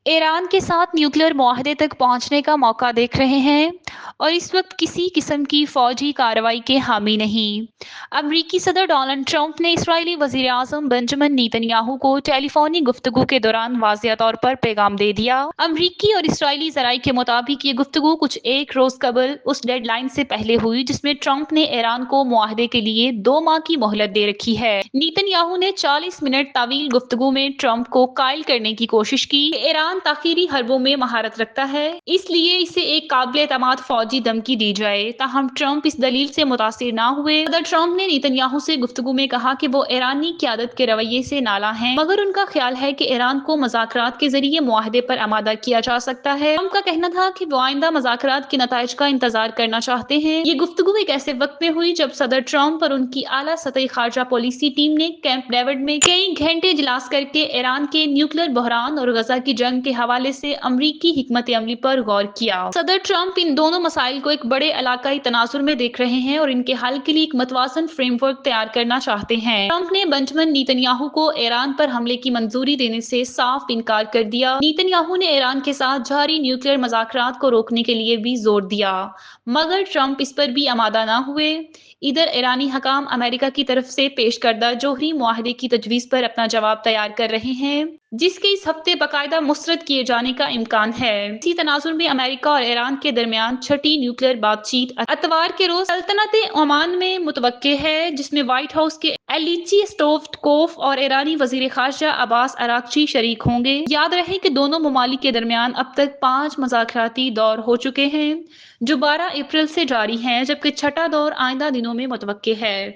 Iran के साथ nuclear मुआहदे तक पहुंचने का मौका देख रहे हैं और इस वक्त किसी किस्म की फौजी कार्रवाई के हामी नहीं। अमरीकी सदर डोनाल्ड ट्रंप ने इस्राएली वजीर आजम बेंजामिन नेतन्याहू को टेलीफोनी गुफ्तगू के दौरान वाज़ेह तौर पर पैगाम दे दिया। अमरीकी और इस्राएली जराये के मुताबिक ये गुफ्तगू कुछ एक रोज कबल उस डेडलाइन से पहले हुई जिसमें ट्रंप ने ईरान को मुआहदे के लिए 2 माह की मोहलत दे रखी है। नेतन्याहू ने 40 मिनट तवील गुफ्तगू में ट्रंप को कायल करने की कोशिश की। ईरान ताखीरी हरबों में महारत रखता है, इसलिए इसे एक काबिल एतमाद फौजी धमकी दी जाए। ताहम ट्रंप इस दलील से मुतासिर ना हुए। सदर ट्रंप ने नेतन्याहू से गुफ्तगू में कहा कि वो ईरानी क़यादत के रवैये से नाला हैं, मगर उनका ख्याल है कि ईरान को मुज़ाकरात के जरिए मुआहदे पर आमादा किया जा सकता है। ट्रंप का कहना था कि वो आइंदा मुज़ाकरात के नताइज का इंतजार करना चाहते हैं। ये गुफ्तगू एक ऐसे वक्त में हुई जब सदर ट्रंप और उनकी आला सतही खारजा पॉलिसी टीम ने कैंप डेविड में कई घंटे इजलास करके ईरान के न्यूक्लियर बहरान और गजा की जंग के हवाले से अमरीकी हिकमत अमली पर गौर किया। सदर ट्रंप इन दोनों मसाइल को एक बड़े इलाकाई तनाजुर में देख रहे हैं और इनके हल के लिए एक मतवाजन फ्रेमवर्क तैयार करना चाहते हैं। ट्रंप ने बेंजामिन नेतन्याहू को ईरान पर हमले की मंजूरी देने से साफ इनकार कर दिया। नेतन्याहू ने ईरान के साथ जारी न्यूक्लियर मुज़ाकरात को रोकने के लिए भी जोर दिया, मगर ट्रंप इस पर भी आमादा न हुए। इधर ईरानी हकाम अमेरिका की तरफ से पेश करदा जोहरी मुआहदे की तजवीज़ पर अपना जवाब तैयार कर रहे हैं, जिसके इस हफ्ते बाकायदा मुस्तरद किए जाने का इम्कान है। इसी तनाजुर में अमेरिका और ईरान के दरमियान छठी न्यूक्लियर बातचीत इतवार के रोज सल्तनत ओमान में मुतवक्के है, जिसमें व्हाइट हाउस के एलिची स्टोवकोफ और ईरानी वजीर खारजा अब्बास अरागची शरीक होंगे। याद रहे कि दोनों ममालिक के दरमियान अब तक 5 मुज़ाकराती दौर हो चुके हैं, जो 12 अप्रैल से जारी हैं, जबकि छठा दौर आइंदा दिनों में मुतवक्के है।